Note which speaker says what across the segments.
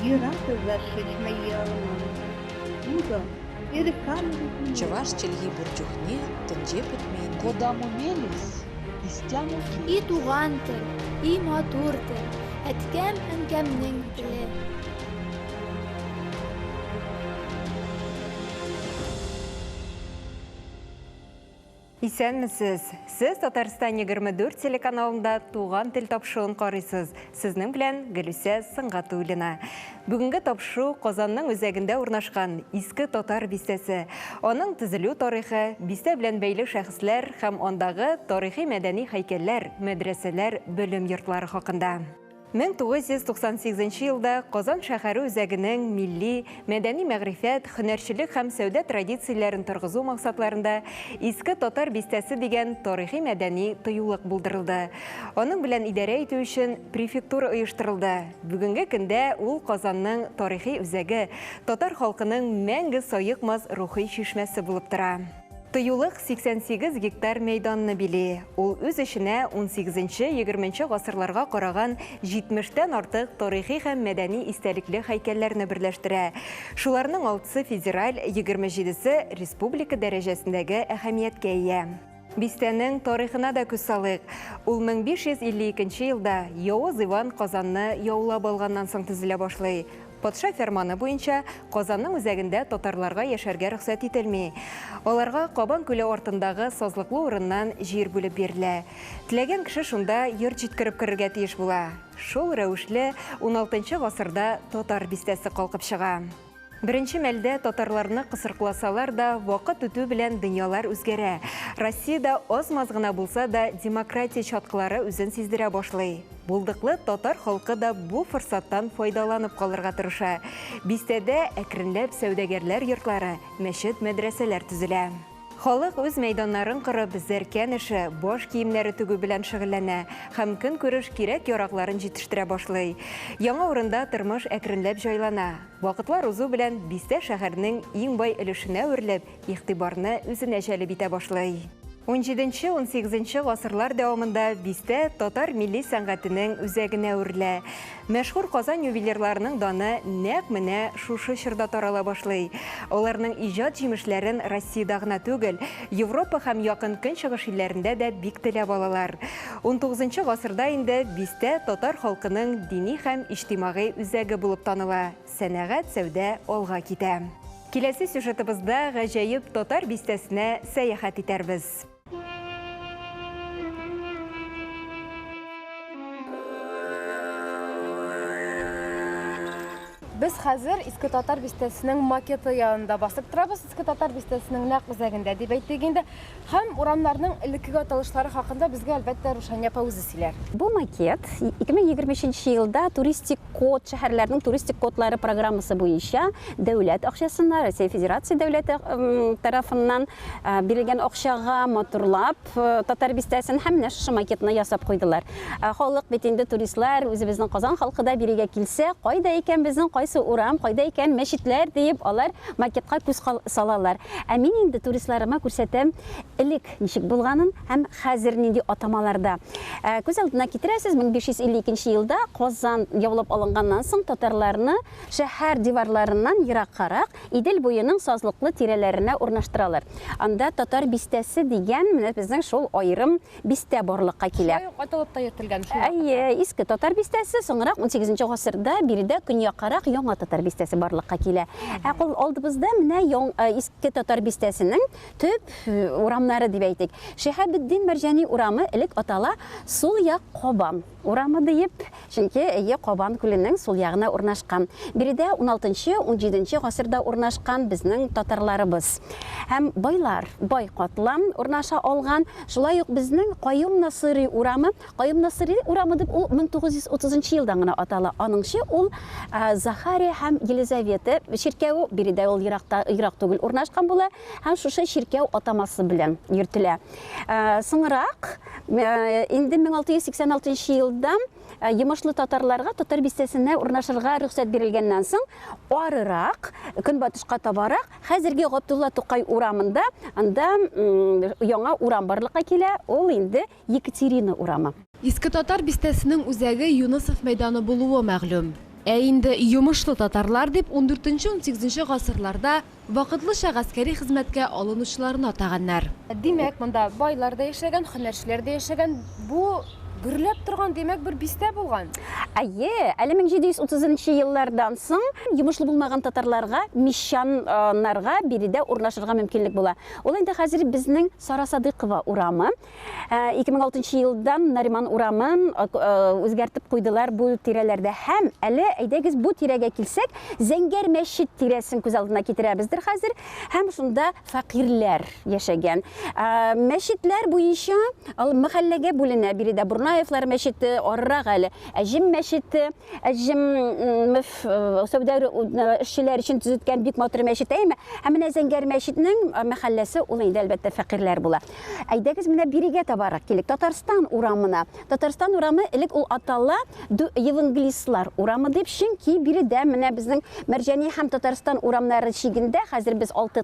Speaker 1: Юраты зашишмай ялман. Мудо,
Speaker 2: Чаваш челги бурчухне тынже путмейнде.
Speaker 3: Кодаму мелис, истяму
Speaker 4: И туган тел, и матур тел, әткәм әнкәмнең теле.
Speaker 5: Исәнмесез. Сез Татарстан 24 телеканалында туган тел тапшыуын карыйсыз. Сезнең белән Гөлүсә Сыңгатуллина. Бүгенге тапшыру Казанның үзәгендә урнашкан иске татар бистәсе. Аның төзелү тарихы, бистә белән бәйле шәхесләр һәм андагы тарихи мәдәни һәйкәлләр, мәдрәсәләр, белем йортлары хакында. 1998 елда Казан шәһәре үзәгенең милли, мәдәни мәгърифәт, һөнәрчелек һәм сәүдә традицияләрен торгызу максатларында иске татар бистәсе дигән тарихи мәдәни тыюлык булдырылды. Аның белән идарә итү өчен префектура оештырылды. Бүгенге көндә ул Казанның тарихи үзәге, татар халкының мәңге саекмас рухи чишмәсе булып тора. Тыюлык 88 гектар мәйданны били. Ул үз эшенә 18-20 гасырларга караган 70-тән артык тарихи һәм мәдәни истәлекле һәйкәлләрне берләштерә. Шуларның 6-сы федераль, 27-се республика дәрәҗәсендәге әһәмияткә ия. Бистәнең тарихына да күз салыйк. Ул 1552 елда Явыз Иван Казанны яулап алганнан соң төзелә башлый. Патша фәрманы буенча Казанның үзәгендә татарларга яшәргә рөхсәт ителми. Аларга Кабан күле артындагы сазлыклы урыннан җир бүлеп бирелә. Теләгән кеше шунда йорт җиткереп керергә тиеш була. Шул рәвешле 16-нчы гасырда татар бистәсе калкып чыга. Беренче мәлдә татарларны кысыркласалар да, вакыт үтү белән дөньялар үзгәрә. Россиядә аз-маз гына булса да демократия чаткылары үзен сиздерә башлый. Булдыклы татар халкы да бу форсаттан файдаланып калырга тырыша. Бистәдә әкренләп сәүдәгәрләр йортлары, мәчет, мәдрәсәләр төзелә. Халык үз мәйданнарын кырып, зәркән эше, баш киемнәре тегү белән шөгыльләнә һәм көн күреш кирәк-яракларын җитештерә башлый. Яңа урында тормыш әкренләп җайлана. Вакытлар узу белән бистә шәһәрнең иң бай өлешенә үрләп, игътибарны үзенә җәлеп итә башлый. 17-18 гасырлар дәвамында бистә татар милли сәнгатенең үзәгенә үрлә. Мәшһүр Казан ювелирларының даны нәкъ менә шушы чорда тарала башлый. Аларның иҗат җимешләрен Россиядә гына түгел, Европа һәм якын көнчыгыш илләрендә дә бик теләп алалар. 19 гасырда инде бистә татар халкының дини һәм иҗтимагый үзәге булып таныла. Сәнәгать, сәүдә алга китә. Киләсе сюжетыбызда гаҗәеп татар бистәсенә сәяхәт итәрбез.
Speaker 6: Без хәзер иске татар бистәсенең макеты янында басып торабыз. Иске татар бистәсенең нәкъ үзәгендә дип әйтгәндә, һәм урамнарның элекке аталышлары хакында безгә әлбәттә Рушания апа үзе сөйләр.
Speaker 7: Бу макет 2023 елда туристик код, шәһәрләрнең туристик кодлары программасы буенча дәүләт акчасына, Россия Федерация дәүләте тарафыннан бирелгән акчага матурлап татар бистәсен һәм шушы макетны ясап куйдылар. Халык бит инде туристлар үзебезнең Казан халкы да бирегә килсә, кайда икән безнең урам, кайда икән мәчетләр дип алар макетка күз салалар. Ә мин инде туристларыма күрсәтәм элек ничек булганын һәм хәзер нинди атамаларда. Күз алдына китерәсез, 1552 елда Казан яулап алынганнан соң татарларны шәһәр диварларыннан ераккарак Идел буеның сазлыклы тирәләренә урнаштыралар. Анда татар бистәсе дигән менә безнең шул аерым бистә барлыкка килә.
Speaker 6: Аталып та йөртелгән шул.
Speaker 7: Әйе, иске татар бистәсе соңрак 18 гасырда биредә көньяккарак яңа татар бистәсе барлыкка килә. Ә кул алдыбызда менә иске татар бистәсенең төп урамнары дип әйтик. Шәһәбетдин Мәрҗани урамы элек атала сул як Кабан урамы дип, чөнки Кабан күленең сул ягына урнашкан. Биредә 16-17 гасырда урнашкан безнең татарларыбыз. Һәм байлар, бай катлам урнаша алган. Шулай ук безнең Каюм Насыйри урамы, Каюм Насыйри урамы дип ул 1930 елда гына атала. Аныңчы ул Захария һәм Елизавета ширкәү биредә ул ерак түгел урнашкан була һәм шушы ширкәү атамасы белән йөртелә. Соңрак инде 1686 елда Йомышлы татарларга татар бистәсенә урнашырга рөхсәт бирелгәннән соң арырак, көнбатышка табарак, хәзерге Габдулла Тукай урамында анда яңа урам барлыкка килә, ул инде Екатерина урамы.
Speaker 6: Иске татар бистәсенең үзәге Юнысов мәйданы булуы мәгълүм. Ә инде йомышлы татарлар дип 14-18 гасырларда вакытлыча гаскәри хезмәткә алынучыларны атаганнар. Димәк, монда байлар да яшәгән, һөнәрчеләр дә яшәгән. Бу гөрләп торган димәк бер бистә булган.
Speaker 7: Әйе, әле 1730 еллардан соң йомышлы булмаган татарларга, мишаннарга биредә урнашырга мөмкинлек була. Ул инде хәзер безнең Сара Садыйкова урамы. 2006 елдан Нариман урамын үзгәртеп куйдылар бу тирәләрдә. Һәм әле әйдәгез бу тирәгә килсәк, Зәңгәр мәчет тирәсен күз алдына китерәбездер хәзер. Һәм шунда фәкыйрьләр яшәгән. Мәчетләр буенча мәхәлләгә бүленә биредә. Бурнаевлар мәчете, арырак әле. Әҗим мәчете, әҗим сәүдә эшчеләр өчен төзеткән бик матур мәчет әйме. Һәм менә Зәңгәр мәчетнең мәхәлләсе ул инде әлбәттә фәкыйрьләр була. Әйдәгез менә бирегә табарак килик. Татарстан урамына. Татарстан урамы элек ул атала евангелистлар урамы дип, чөнки биредә менә безнең Мәрҗани һәм Татарстан урамнары чигендә хәзер без 6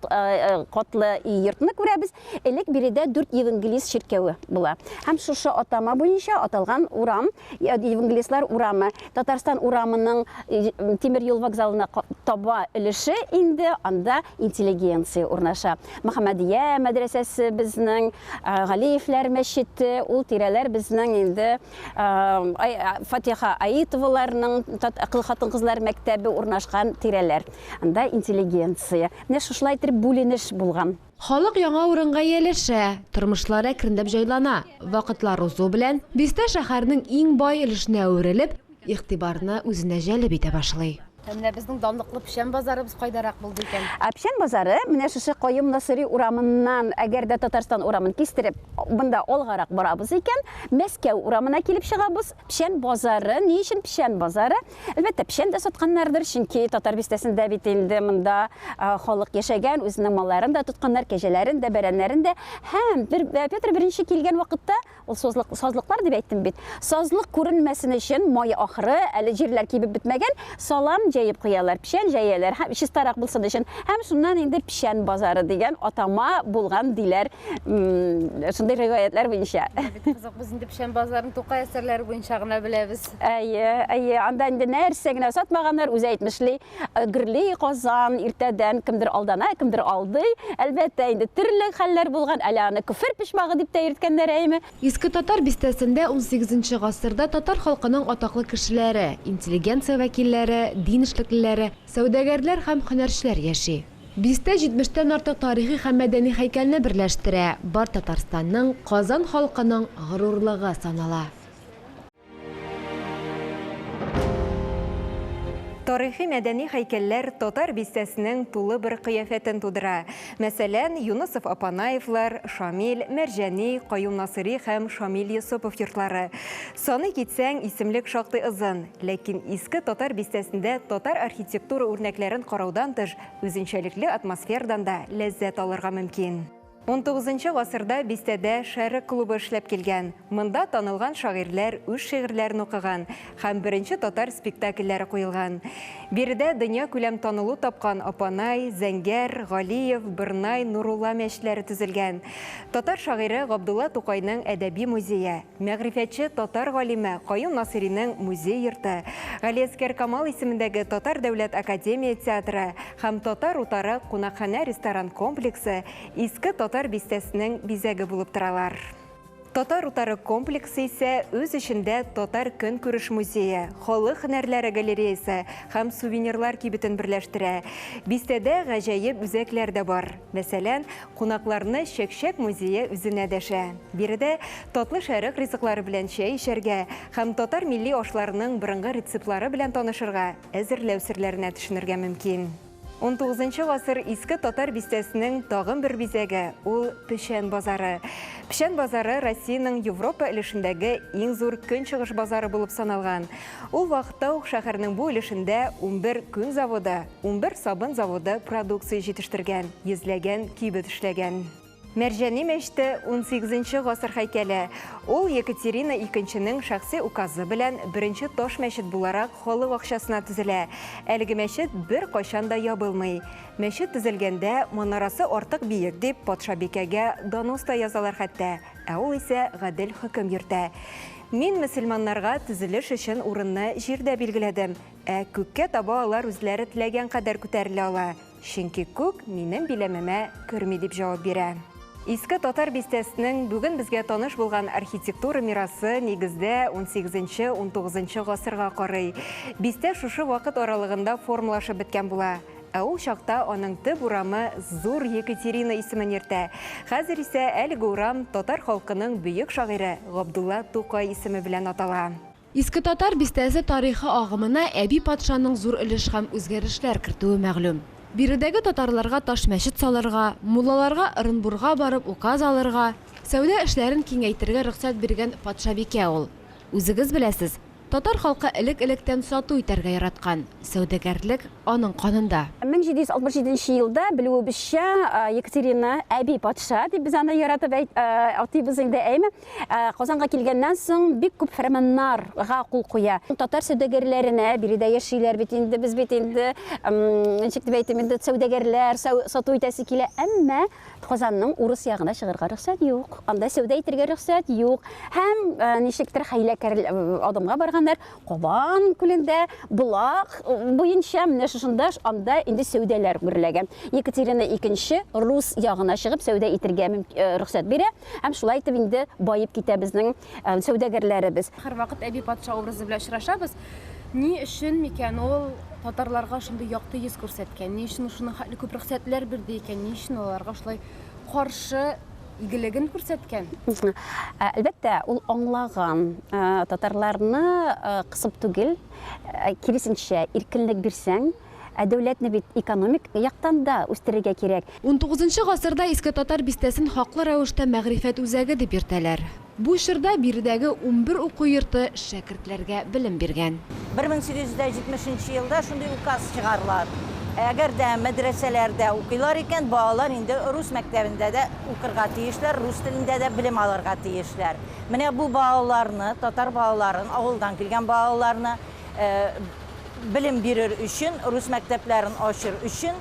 Speaker 7: катлы йортны күрәбез. Элек биредә 4 евангелист ширкәве була. Һәм шушы атама буенча аталган урам, евангелистлар урамы, Татарстан урамының тимер юл вокзалына таба өлеше инде анда интеллигенция урнаша. Мөхәммәдия мәдрәсәсе безнең, Галиевләр мәчете, ул тирәләр безнең инде Фатиха Аитоваларның акыл хатын-кызлар мәктәбе урнашкан тирәләр. Анда интеллигенция. Менә шушылай итеп бүленеш булган.
Speaker 6: Халык яңа урынга ияләшә, тормышлары әкренләп җайлана. Вакытлар узу белән бистә шәһәрнең иң бай өлешенә әверелеп, игътибарны үзенә җәлеп итә башлый. Менә безнең данлыклы печән базарыбыз кайдарак булды икән.
Speaker 7: Печән базары менә шушы Каюм Насыйри урамыннан, әгәр дә Татарстан урамын кистереп, бында алгарак барабыз икән, Мәскәү урамына килеп чыгабыз. Печән базары, ни өчен печән базары? Әлбәттә, печән дә сатканнардыр, чөнки татар бистәсендә бит инде монда халык яшәгән, үзенең малларын да тотканнар, кәҗәләрен дә, бәрәннәрен дә. Һәм Петр I килгән вакытта, ул сазлыклар дип әйттем бит. Сазлык күренмәсен өчен май ахыры, әле җирләр кибеп бетмәгән, салам җәеп куялар, печән җәяләр, һәм чистарак булсын өчен. Һәм шуннан инде печән базары дигән атама булган диләр. Шундай риваятлар буенча.
Speaker 6: Кызык, без инде печән базарын Тукай әсәрләре буенча гына беләбез.
Speaker 7: Әйе, анда инде нәрсә генә сатмаганнар, үзе әйтмешли, гырли Казан иртәдән кемдер алдана, кемдер алды. Әлбәттә инде төрле хәлләр булган, әле аны күфер пишмагы дип тә йөрткәннәр әйме.
Speaker 6: Иске татар бистәсендә 18 гасырда татар халкының атаклы кешеләре, интеллигенция вәкилләре, дин эшлеклеләре, сәүдәгәрләр һәм һөнәрчеләр яши. Бистә 70-тән артык тарихи һәм мәдәни һәйкәлне берләштерә. Бар Татарстанның, Казан халкының горурлыгы санала.
Speaker 5: Тарихи мәдәни һәйкәлләр татар бистәсенең тулы бер кыяфәтен тудыра. Мәсәлән, Юнысов Апанаевлар, Шамил, Мәрҗани, Каюм Насыйри һәм Шамил Йосыпов йортлары. Саны китсәң, исемлек шактый ызын, ләкин иске татар бистәсендә татар архитектура үрнәкләрен караудан тыш, үзенчәлекле атмосферадан да ләззәт алырга мөмкин. 19 гасырда бистәдә шәрек клубы эшләп килгән. Монда танылган шагыйрьләр үз шигырьләрен укыган һәм беренче татар спектакльләре куелган. Биредә дөнья күләм танылу тапкан Апанай, Зәңгәр, Галиев, Бырнай, Нурулла мәчетләре төзелгән. Татар шагыйре Габдулла Тукайның әдәби музее, мәгърифәтче татар галиме Каюм Насыйриның музей йорты, Галиәскәр Камал исемендәге Татар дәүләт академия театры һәм Татар утары кунакханә ресторан комплексы иске татар бистәсенең бизәге булып торалар. Татар утары комплексы исә үз эчендә Татар көнкүреш музее, халык һөнәрләре галереясы һәм сувенирлар кибетен берләштерә. Бистәдә гаҗәеп үзәкләр дә бар. Мәсәлән, кунакларны Чәкчәк музее үзенә дәшә. Биредә татлы шәрык ризыклары белән чәй эчәргә һәм татар милли ашларының борынгы рецептлары белән танышырга, әзерләү серләренә төшенергә мөмкин. 19 гасыр иске татар бистәсенең тагын бер бизәге – ул печән базары. Печән базары Россиянең Европа өлешендәге иң зур көнчыгыш базары булып саналган. Ул вакытта ук шәһәрнең бу өлешендә 11 күн заводы, 11 сабын заводы продукция җитештергән, йөзләгән кибет эшләгән. Мәрҗани мәчете 18 гасыр һәйкәле. Ул Екатерина II-ның шәхси указы белән беренче таш мәчет буларак халык акчасына төзелә. Әлеге мәчет бер кайчан да ябылмый. Мәчет төзелгәндә манарасы артык биек дип патша бикәгә донос та язалар хәтта. Ә ул исә гадел хөкем йөртә. Мин мөселманнарга төзелеш өчен урынны җирдә билгеләдем. Күккә таба алар үзләре теләгән кадәр күтәрелә ала. Чөнки күк минем биләмемә керми дип җавап бирә. Иске татар бистәсенең бүген безгә таныш булган архитектура мирасы нигездә 18-19 гасырга карый. Бистә шушы вакыт аралыгында формалашып беткән була. Ул чакта аның төп урамы Зур Екатерина исемен йөртә. Хәзер исә әлеге урам татар халкының бөек шагыйре Габдулла Тукай исеме белән атала.
Speaker 6: Иске татар бистәсе тарихы агымына әби патшаның зур өлеш һәм үзгәрешләр кертүе мәгълүм. Биредәге татарларга таш мәчет салырга, муллаларга Ырынбурга барып указ алырга, сәүдә эшләрен киңәйтергә рөхсәт биргән патшабикә ул. Үзегез беләсез, татар халкы элек-электән сату итәргә яраткан. Сәүдәгәрлек аның канында.
Speaker 7: 1767 елда белүебезчә Екатерина әби патша дип без аны яратып атыйбыз инде әйме. Казанга килгәннән соң бик күп фәрманнарга кул куя. Татар сәүдәгәрләренә биредә яшиләр бит инде, без бит инде ничек дип әйтим инде, сәүдәгәрләр сату итәсе килә, әмма Казанның урыс ягына чыгарга рөхсәт юк. Анда сәүдә итәргә рөхсәт юк. Һәм ничектер хәйләкәр адамга барганнар Кабан күлендә булак буенча менә шушында анда инде сәүдәләр гүрләгән. Екатерина II рус ягына чыгып сәүдә итәргә рөхсәт бирә. Һәм шулай итеп инде байып китә безнең сәүдәгәрләребез.
Speaker 6: Һәрвакыт әби патша образы белән очрашабыз. Ни өчен микән ул татарларга шундый якты йөз күрсәткән? Ни өчен шуны күп рөхсәтләр бирде икән? Ни өчен аларга шулай каршы игелеген күрсәткән?
Speaker 7: Әлбәттә, ул аңлаган татарларны кысып түгел, киресенчә иркенлек бирсәң, дәүләтне бит экономик яктан да үстерергә кирәк.
Speaker 6: 19 гасырда иске татар бистәсен хаклы рәвештә мәгърифәт үзәге дип йөртәләр. Бу чорда биредәге 11 уку йорты шәкертләргә белем биргән.
Speaker 8: 1870 елда шундый указ чыгарлар. Әгәр дә мәдрәсәләрдә укыйлар икән, балалар инде рус мәктәбендә дә укырга тиешләр, рус телендә дә белем алырга тиешләр. Менә бу балаларны, татар балаларын, авылдан килгән балаларны белем бирер өчен, рус мәктәпләрен ачыр өчен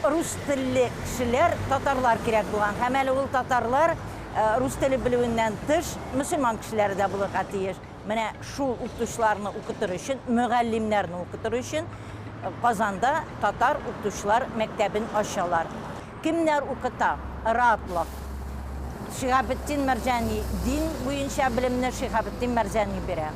Speaker 8: рус телле кешеләр, татарлар кирәк булган. Һәм әле ул татарлар рус теле белүеннән тыш мөселман кешеләре дә булырга тиеш. Менә шул укытучыларны укытыр өчен, мөгаллимнәрне укытыр өчен Казанда татар укытучылар мәктәбен ачалар. Кемнәр укыта? Ратлык. Шиһабетдин Мәрҗани дин буенча белемне Шиһабетдин Мәрҗани бирә.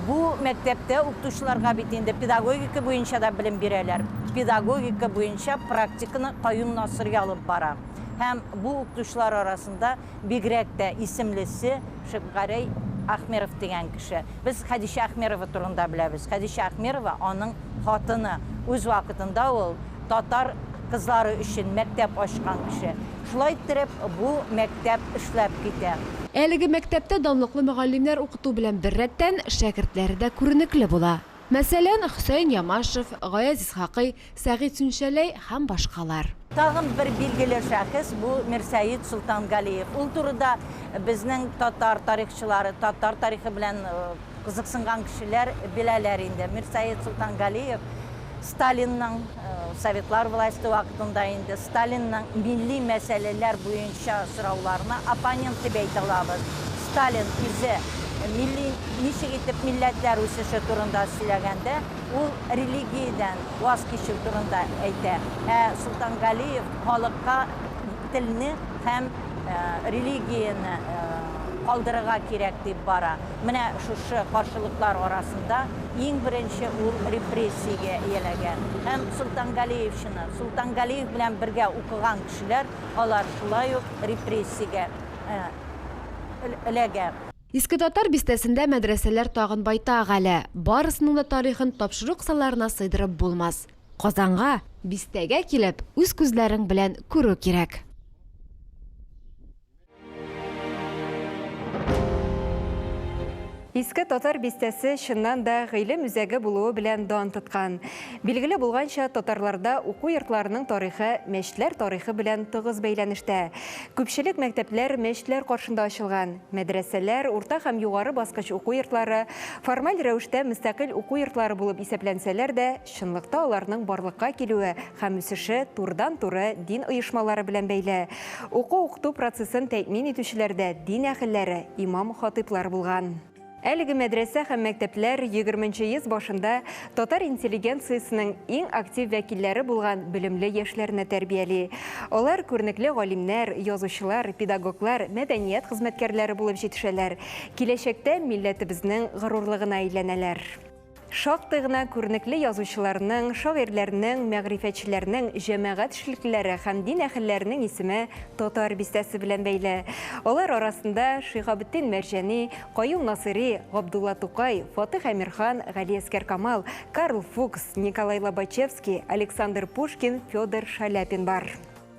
Speaker 8: Бу мәктәптә укытучыларга бит инде педагогика буенча да белем бирәләр. Педагогика буенча практиканы Каюм Насыр алып бара. Һәм бу укытучылар арасында бигрәк тә исемлесе Шәбгәрәй Ахмеров дигән кеше. Без Хәдичә Ахмерова турында беләбез. Хәдичә Ахмерова аның хатыны. Үз вакытында ул татар кызлары өчен мәктәп ачкан кеше. Шулай итеп бу мәктәп эшләп китә.
Speaker 6: Әлеге мәктәптә данлыклы мөгаллимнәр укыту белән беррәттән шәкертләре дә күренекле була. Мәсәлән, Хөсәйн Ямашев, Гаяз Исхакый, Сәгыйд Сүншәләй һәм башкалар.
Speaker 8: Тагын бер билгеле шәхес бу Мирсәет Султангалиев. Ул турыда безнең татар тарихчылары, татар тарихы белән кызыксынган кешеләр беләләр инде. Мирсәет Султангалиев Сталинның Советлар власты вакытында инде Сталинның милли мәсьәләләр буенча сорауларына оппонент дип әйтә алабыз. Сталин үзе milli nişik itip milletler üsüşü turunda söyləyəndə, ул религиядан vaz keçir turunda әйтә. Султан Галиев халыкка телне һәм религияны калдырырга кирәк дип бара. Менә шушы каршылыклар арасында иң беренче ул репрессиягә ияләгән. Һәм Султан Галиевшины, Султан Галиев белән бергә укыган кешеләр, алар шулай ук репрессиягә эләгә.
Speaker 6: Иске татар бистәсендә мәдрәсәләр тагын байтак әле. Барысының да тарихын тапшыру кысаларына сыйдырып булмас. Казанга, бистәгә килеп, үз күзләрең белән күрү кирәк.
Speaker 5: Иске Татар бистәсе шыннан да гыйлем үзәге булуы белән дан тоткан. Билгеле булганча, татарларда уку йортларының тарихы мәчетләр тарихы белән тыгыз бәйләнештә. Күпчелек мәктәпләр мәчетләр каршында ачылган. Мәдрәсәләр, урта һәм югары баскыч уку йортлары формаль рәвештә мөстәкыйль уку йортлары булып исәпләнсәләр дә, чынлыкта аларның барлыкка килүе һәм үсеше турыдан-туры дин оешмалары белән бәйле. Уку-укыту процессын тәэмин итүчеләрдә дин әһелләре, имам-хатиблар булган. Әлеге мәдрәсә һәм мәктәпләр 20-нчы йөз башында татар интеллигенциясының иң актив вәкилләре булган белемле яшьләрне тәрбияли. Алар күренекле галимнәр, язучылар, педагоглар, мәдәният хезмәткәрләре булып җитешәләр. Киләчәктә милләтебезнең горурлыгына әйләнәләр. Шактый гына күренекле язучыларның, шагыйрьләрнең, мәгърифәтчеләрнең, җәмәгать эшлеклеләре һәм дин әһелләренең исеме татар бистәсе белән бәйле. Алар арасында Шиһабетдин Мәрҗани, Каюм Насыйри, Габдулла Тукай, Фатих Әмирхан, Гали Әскәр Камал, Карл Фукс, Николай Лобачевский, Александр Пушкин, Федор Шаляпин бар.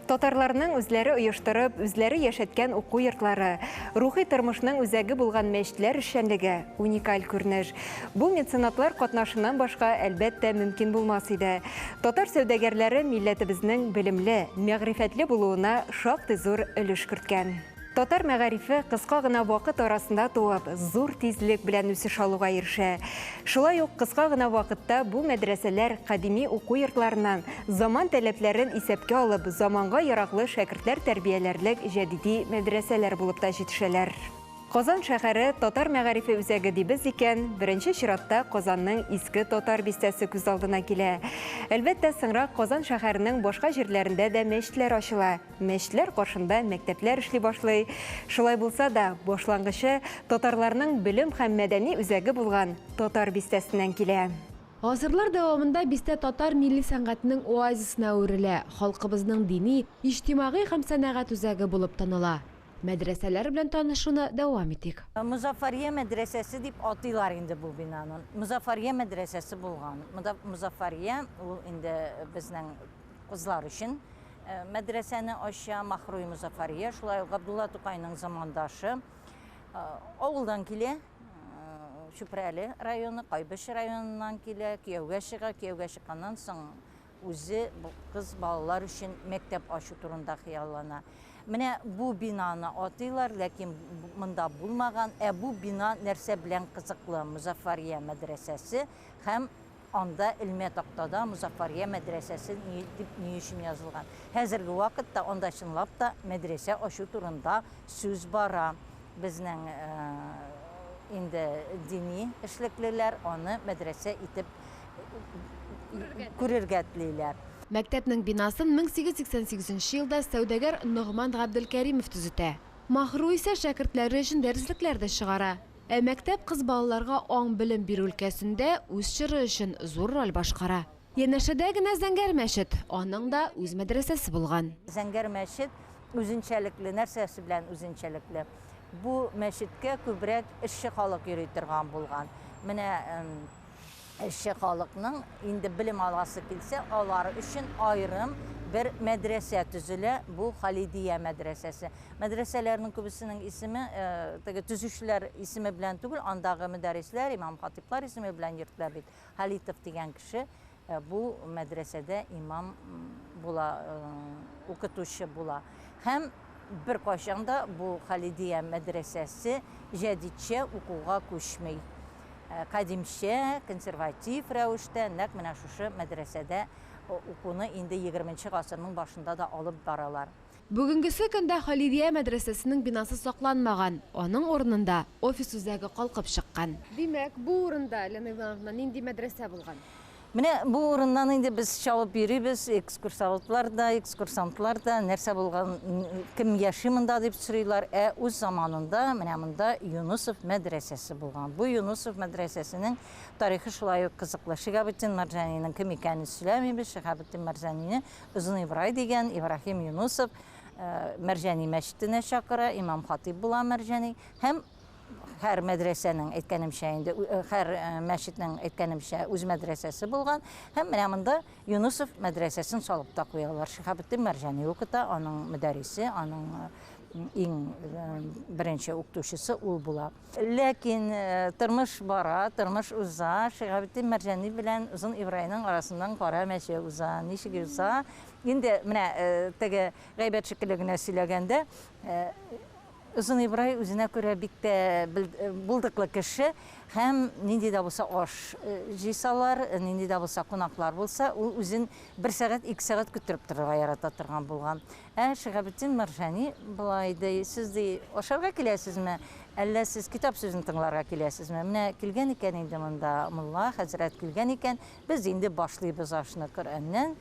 Speaker 5: Татарларның үзләре оештырып, үзләре яшәткән уку йортлары, рухи тормышның үзәге булган мәчетләр эшчәнлеге уникаль күренеш. Бу меценатлар катнашыннан башка әлбәттә мөмкин булмас иде. Татар сәүдәгәрләре милләтебезнең белемле, мәгърифәтле булуына шактый зур өлеш керткән. Татар мәгарифе кыска гына вакыт арасында туып, зур тизлек белән үсеш алуга ирешә. Шулай ук кыска гына вакытта бу мәдрәсәләр кадими уку йортларыннан заман таләпләрен исәпкә алып, заманга яраклы шәкертләр тәрбияләрлек җәдиди мәдрәсәләр булып та җитешәләр. Казан шәһәре татар мәгарифе үзәге дибез икән, беренче чиратта Казанның иске татар бистәсе күз алдына килә. Әлбәттә, соңрак Казан шәһәренең башка җирләрендә дә мәчетләр ачыла. Мәчетләр каршында мәктәпләр эшли башлый. Шулай булса да, башлангычы татарларның белем һәм мәдәни үзәге булган татар бистәсеннән килә.
Speaker 6: Гасырлар дәвамында бистә татар милли сәнгатенең оазисына әверелә, халкыбызның дини, иҗтимагый һәм сәнәгать үзәге булып таныла. Мәдрәсәләр белән танышуны дәвам итик.
Speaker 8: Музаффария мәдрәсәсе дип атыйлар инде бу бинаның. Музаффария мәдрәсәсе булган. Музаффария ул инде безнең кызлар өчен мәдрәсәне ача Махруй Музаффария, шулай Габдулла Тукайның замандашы. Авылдан килә, Чүпрәле районы, Кайбыш районыннан килә, кияүгә чыкканнан соң үзе кыз балалар өчен мәктәп ачу турында хыяллана. Менә бу бинаны атыйлар, ләкин монда булмаган. Бу бина нәрсә белән кызыклы? Музаффария мәдрәсәсе һәм анда илме тактада Музаффария мәдрәсәсе ни өчен язылган. Хәзерге вакытта анда чынлап та мәдрәсә ачу турында сүз бара. Безнең инде дини эшлеклеләр аны мәдрәсә итеп күрергә телиләр.
Speaker 6: Мәктәпнең бинасын 1888 елда сәүдәгәр Ногман Габделкәримов төзетә. Махруй исә шәкертләре өчен дәреслекләрдә чыгара. Мәктәп кыз балаларга аң белем бирү өлкәсендә үз чоры өчен зур роль башкара. Янәшәдә генә Зәңгәр мәчет, аның да үз мәдрәсәсе булган.
Speaker 8: Зәңгәр мәчет үзенчәлекле, нәрсәсе белән үзенчәлекле. Бу мәчеткә күбрәк эшче халык йөри торган булган. Менә эшче халыкның инде белем аласы килсә, алар өчен аерым бер мәдрәсә төзелә, бу Халидия мәдрәсәсе. Мәдрәсәләрнең күбесенең исеме, төзүчеләр исеме белән түгел, андагы мөдәррисләр, имам-хатиблар исеме белән йөртелә бит. Халитов дигән кеше бу мәдрәсәдә имам була, укытучы була. Һәм бер кайчанда бу Халидия мәдрәсәсе җәдидчә укуга күчмәй. Кадимчә, консерватив рәвештә, нәкъ менә шушы мәдрәсәдә укуны инде 20-нчы гасырның башында да алып баралар.
Speaker 6: Бүгенгесе көндә Халидия мәдрәсәсенең бинасы сакланмаган, аның урынында офис үзәге калкып чыккан. Димәк, бу урында Лена Ивановна нинди мәдрәсә булган?
Speaker 8: Менә бу урыннан инде без чалып йөрибез, экскурсантлар да нәрсә булган, кем яши монда дип сорыйлар. Үз заманында менә монда Юнусов мәдрәсәсе булган. Бу Юнусов мәдрәсәсенең тарихы шулай ук кызыклы. Шиһабетдин Мәрҗаниның кем икәнен сөйләмибез. Шиһабетдин Мәрҗанине Озын Ибрай дигән Ибраһим Юнусов Мәрҗани мәчетенә чакыра, имам-хатиб була Мәрҗани. Һәм һәр мәдрәсәнең әйткәнемчә инде, һәр мәчетнең әйткәнемчә үз мәдрәсәсе булган. Һәм менә монда Юнусов мәдрәсәсен салып та куялар. Шиһабетдин Мәрҗани укыта, аның мөдәррисе, аның иң беренче укытучысы ул була. Ләкин тормыш бара, тормыш уза, Шиһабетдин Мәрҗани белән Озын Ибрайның арасыннан кара мәче уза. Ничек уза? Инде менә теге гайбәт шикелле генә сөйләгәндә, Озын Ибрай үзенә күрә бик тә булдыклы кеше һәм нинди дә булса аш җыйсалар, нинди дә булса кунаклар булса, ул үзен 1 сәгать, 2 сәгать көттереп торырга ярата торган булган. Шиһабетдин Мәрҗани булай ди, сез ди ашарга киләсезме, әллә сез китап сүзен тыңларга киләсезме? Менә килгән икән инде монда мулла хәзрәт килгән икән, без инде башлыйбыз ашны Коръәннән,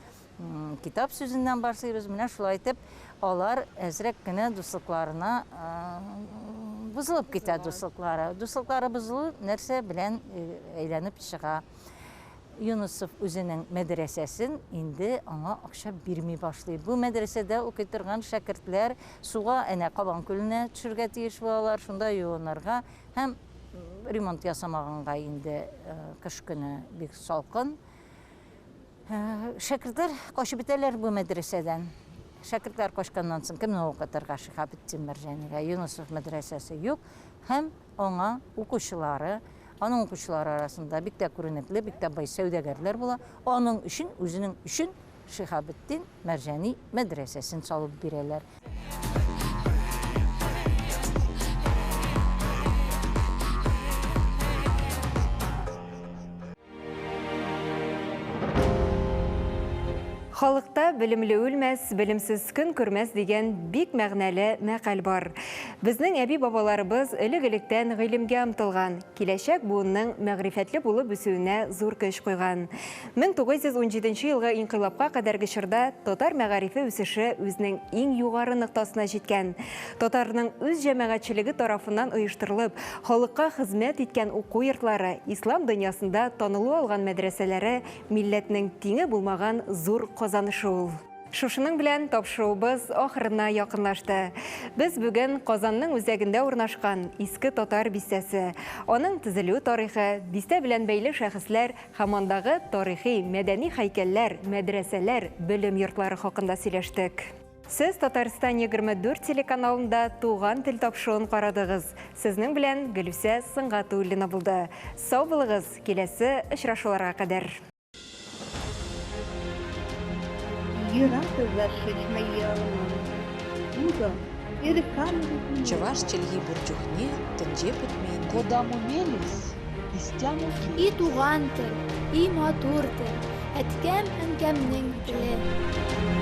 Speaker 8: китап сүзеннән башлыйбыз. Менә шулай итеп, алар әзрәк кенә дуслыкларына бузылып китә дуслыклары. Дуслыклары бузылу нәрсә белән әйләнеп чыга. Юнусов үзенең мәдрәсәсен инде аңа акча бирми башлый. Бу мәдрәсәдә укый торган шәкертләр суга әнә Кабан күленә төшәргә тиеш булалар, шунда юынырга һәм ремонт ясамаганга инде кыш көне бик салкын. Шәкертләр качып бетәләр бу мәдрәсәдән. Шәкертләр качканнан соң кемне укытырга Шиһабетдин Мәрҗанига? Юнусов мәдрәсәсе юк һәм аңа укучылары, аның укучылары арасында бик тә күренекле, бик тә бай сәүдәгәрләр була. Аның өчен, үзенең өчен Шиһабетдин Мәрҗани мәдрәсәсен салып бирәләр.
Speaker 5: Халыкта білімлі өлмәс, білімсіз күн көрмәс деген бик мәгънәле мәкаль бар. Безнең әби-бабаларыбыз элек-электән гыйлемгә омтылган, киләчәк буынның мәгърифәтле булып үсүенә зур көч куйган. 1917 елгы инкыйлабка кадәрге чорда татар мәгарифе үсеше үзенең иң югары ноктасына җиткән. Татарның үз җәмәгатьчелеге тарафыннан оештырылып, халыкка хезмәт иткән уку йортлары, ислам дөньясында танылу алган мәдрәсәләре милләтнең тиңе булмаган зур казанышы ул. Шушының белән тапшыруыбыз ахырына якынлашты. Без бүген Казанның үзәгендә урнашкан иске татар бистәсе, аның төзелү тарихы, бистә белән бәйле шәхесләр һәм андагы тарихи, мәдәни һәйкәлләр, мәдрәсәләр, белем йортлары хакында сөйләштек. Сез Татарстан 24 телеканалында туган тел тапшыруын карадыгыз. Сезнең белән Гөлүсә Сыңгатуллина булды. Сау булыгыз, киләсе очрашуларга кадәр.
Speaker 2: Чуваш чилги бурчухне тенҗе бетмәйнде.
Speaker 3: Куда мумелис, истяму
Speaker 4: И туган тел, и матур тел, әткәм әнкәмнең теле.